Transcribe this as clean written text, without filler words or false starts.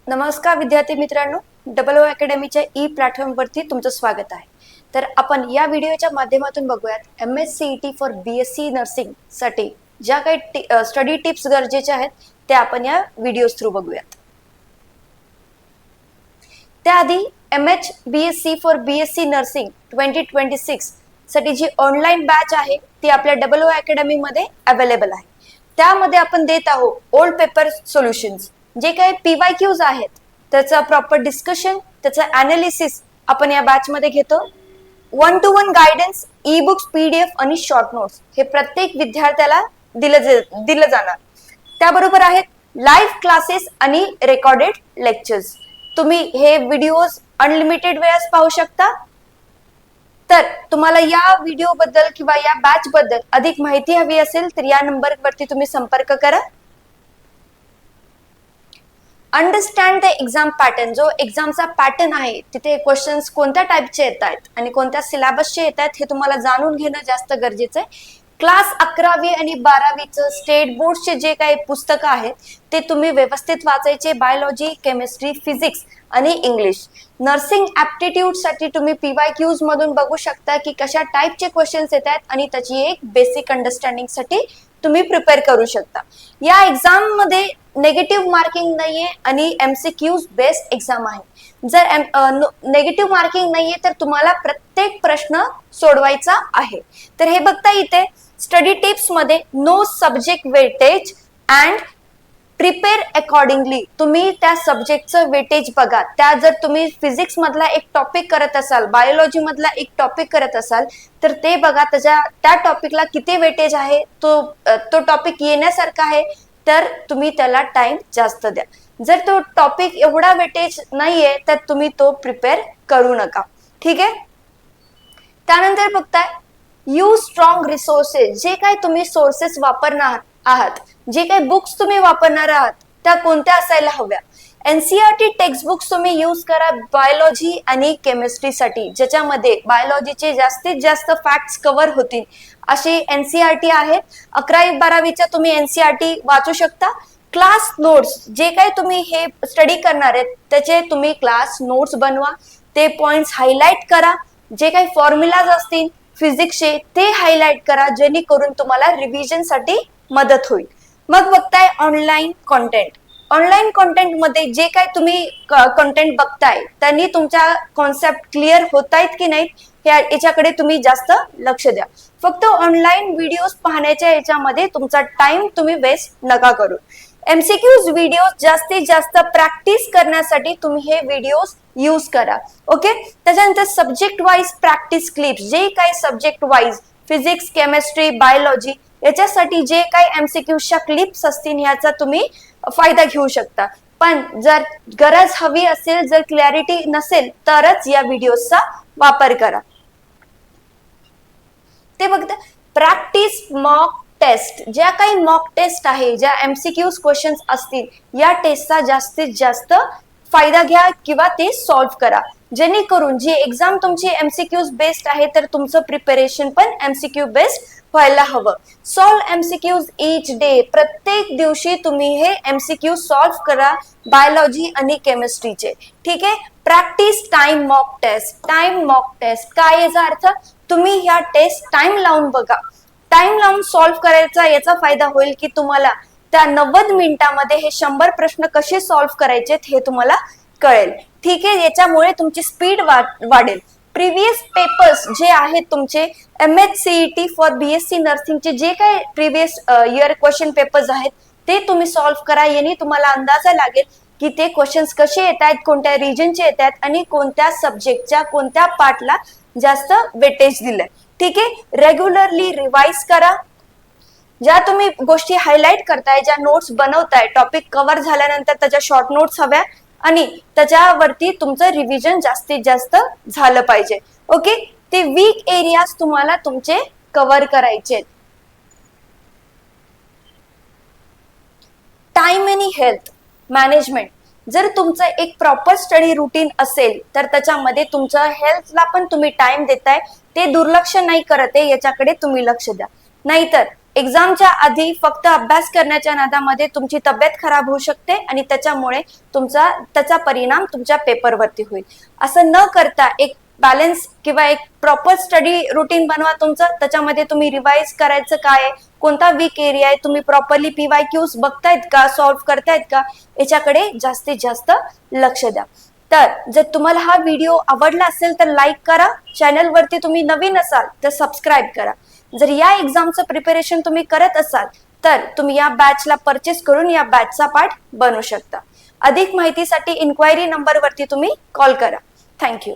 नमस्कार विद्यार्थी मित्रांनो, डबल ओ अकॅडमीच्या ई प्लॅटफॉर्म वरती तुमचं स्वागत आहे। तर आपण या व्हिडिओच्या माध्यमातून बघूयात MSCET फॉर BSc नर्सिंग साठी ज्या काही स्टडी टिप्स गरजेच्या आहेत त्या आपण या व्हिडिओज थ्रू बघूयात। त्याआधी BSc फॉर BSc नर्सिंग 2026 साठी जी ऑनलाइन बॅच आहे ती आपल्या डबल ओ अकॅडमी मध्ये अवेलेबल आहे। त्यामध्ये आपण देत आहोत ओल्ड पेपर सोल्युशन्स, जे काही PYQs आहेत त्याचा प्रॉपर डिस्कशन, त्याचा ॲनालिसिस आपण या बॅच मध्ये घेतो। 1-to-1 guidance, e books, PDF आणि शॉर्ट नोट्स हे प्रत्येक विद्यार्थ्याला दिलं जाणार। त्याबरोबर आहेत लाईव्ह क्लासेस आणि रेकॉर्डेड लेक्चर्स। तुम्ही हे व्हिडिओज अनलिमिटेड वेळेस पाहू शकता। तर तुम्हाला या व्हिडिओ बद्दल किंवा या बॅच बद्दल अधिक माहिती हवी असेल तर या नंबरवरती तुम्ही संपर्क करा। अंडरस्टँड द एक्झाम पॅटर्न, जो एक्झामचा पॅटर्न आहे तिथे क्वेश्चन्स कोणत्या टाइपचे येत आहेत आणि कोणत्या सिलेबसचे येत आहेत हे तुम्हाला जाणून घेणं जास्त गरजेचं आहे। क्लास 11वी आणि 12वीचं स्टेट बोर्डचे जे काही पुस्तकं आहेत ते तुम्ही व्यवस्थित वाचायचे। बायोलॉजी, केमिस्ट्री, फिजिक्स आणि इंग्लिश। नर्सिंग ॲप्टिट्यूड साठी तुम्ही PYQs मधून बघू शकता की कशा टाइपचे क्वेश्चन्स येत आहेत आणि त्याची एक बेसिक अंडरस्टँडिंग साठी तुम्ही प्रिपेअर करू शकता। या एक्झाम मध्ये नेगेटिव्ह मार्किंग नाहीये आणि MCQs बेस्ड एक्झाम आहे। जर नेगेटिव्ह मार्किंग नाहीये तर तुम्हाला प्रत्येक प्रश्न सोडवायचा आहे। तर हे बघता इथे स्टडी टिप्स मध्ये know subject weightage and prepare accordingly, तुम्ही त्या सब्जेक्टचं वेटेज बघा। त्या जर तुम्ही फिजिक्स मधला एक टॉपिक करत असाल, बायोलॉजी मधला एक टॉपिक करत असाल तर ते बघा त्या टॉपिकला किती वेटेज आहे, तो टॉपिक येण्यासारखा आहे तर तुम्ही त्याला टाइम जास्त द्या। जर तो टॉपिक एवढा वेटेज नाहीये तर तुम्ही तो प्रिपेअर करू नका, ठीक आहे। त्यानंतर बघताय यूज स्ट्रॉंग रिसोर्सेस, जे काही तुम्ही सोर्सेस वापरणार आहात, जे काही बुक्स तुम्ही वापरणार आहात त्या कोणत्या असायला हव्या। NCERT टेक्स्ट बुक्स तुम्ही यूज करा बायोलॉजी आणि केमिस्ट्रीसाठी, ज्याच्यामध्ये बायोलॉजीचे जास्तीत जास्त फॅक्ट्स कव्हर होतील अशी NCERT आहेत। 11वी-12वीच्या तुम्ही NCERT वाचू शकता। क्लास नोट्स, जे काही तुम्ही हे स्टडी करणार आहेत त्याचे तुम्ही क्लास नोट्स बनवा, ते पॉइंट्स हायलाइट करा। जे काही फॉर्म्युलाज असतील फिजिक्सचे ते हायलाइट करा, जेणेकरून तुम्हाला रिव्हिजन साठी मदत होईल। मग बघताय ऑनलाइन कंटेंट। ऑनलाइन कंटेंट मध्ये जे काही तुम्ही कंटेंट बघताय त्यांनी तुमच्या कॉन्सेप्ट क्लिअर होत आहेत की नाहीत याच्याकडे तुम्ही जास्त लक्ष द्या। फक्त ऑनलाइन व्हिडिओज पाहण्याच्या याच्यामध्ये तुमचा टाइम तुम्ही वेस्ट नका करू। MCQs व्हिडिओज जास्तीत जास्त प्रॅक्टिस करण्यासाठी तुम्ही हे व्हिडिओज यूज करा, ओके। त्याच्यानंतर सब्जेक्ट वाईज प्रॅक्टिस क्लिप्स, जे काही subject wise physics, chemistry, biology याच्यासाठी जे काही MCQsच्या क्लिप्स असतील याचा तुम्ही फायदा घेऊ शकता। पण जर गरज हवी असेल, जर क्लॅरिटी नसेल तरच या व्हिडिओचा वापर करा। ते बघता प्रॅक्टिस मॉक टेस्ट, ज्या काही मॉक टेस्ट आहे, ज्या MCQs क्वेश्चन्स असतील या टेस्टचा जास्तीत जास्त फायदा घ्या किंवा ते सॉल्व्ह करा, जेणेकरून जी एक्झाम तुमची MCQs बेस्ड आहे तर तुमचं प्रिपरेशन पण MCQ बेस्ड व्हायला हवं। सॉल्व्ह MCQs ईच डे, प्रत्येक दिवशी तुम्ही हे MCQ सॉल्व्ह करा बायोलॉजी आणि केमिस्ट्रीचे, ठीक आहे। Practice time mock test. Time mock test काय याचा अर्थ, तुम्ही ह्या टेस्ट टाइम लावून बघा। टाइम लावून सॉल्व्ह करायचा याचा फायदा होईल की तुम्हाला त्या 90 मिनिटांमध्ये हे 100 प्रश्न कसे सॉल्व्ह करायचे हे तुम्हाला कळेल, ठीक आहे। याच्यामुळे तुमची स्पीड वाढेल। प्रिव्हियस पेपर्स जे आहेत तुमचे MSCET फॉर BSc नर्सिंगचे जे काही प्रिव्हियस इयर क्वेश्चन पेपर्स आहेत ते तुम्ही सॉल्व्ह करा, याने तुम्हाला अंदाजा लागेल की ते क्वेश्चन्स कसे येत आहेत, कोणत्या रिजनचे येत आहेत आणि कोणत्या सब्जेक्टच्या कोणत्या पार्टला जास्त वेटेज दिलंय, ठीक आहे। रेग्युलरली रिवाइज करा। ज्या तुम्ही गोष्टी हायलाइट करताय, ज्या नोट्स बनवताय, टॉपिक कव्हर झाल्यानंतर त्याच्या शॉर्ट नोट्स हव्या आणि त्याच्यावरती तुमचं रिव्हिजन जास्तीत जास्त झालं पाहिजे, ओके। ते वीक एरियाज तुम्हाला तुमचे कव्हर करायचे। टाइम आणि हेल्थ मॅनेजमेंट, जर तुमचं एक प्रॉपर स्टडी रुटीन असेल तर त्याच्यामध्ये तुमच्या हेल्थला पण तुम्ही टाइम देताय, ते दुर्लक्ष नाही करत आहे याच्याकडे तुम्ही लक्ष द्या। नाहीतर एक्झामच्या आधी फक्त अभ्यास करण्याच्या नादामध्ये तुमची तब्येत खराब होऊ शकते आणि त्याच्यामुळे त्याचा परिणाम तुमच्या पेपरवरती होईल. असं न करता एक बॅलन्स किंवा एक प्रॉपर स्टडी रुटीन बनवा तुमचं. त्याच्यामध्ये तुम्ही रिवाइज करायचं काय आहे, कोणता वीक एरिया आहे, तुम्ही प्रॉपरली PYQs बघतायत का, सॉल्व्ह करतायत का, याच्याकडे जास्तीत जास्त लक्ष द्या. तर जर तुम्हाला हा व्हिडिओ आवडला असेल तर लाईक करा. चॅनलवरती तुम्ही नवीन असाल तर सबस्क्राईब करा. जर या एक्झामचं प्रिपरेशन तुम्ही करत असाल तर तुम्ही या बॅचला परचेस करून या बॅचचा पार्ट बनू शकता. अधिक माहितीसाठी इन्क्वायरी नंबरवरती तुम्ही कॉल करा. थँक्यू.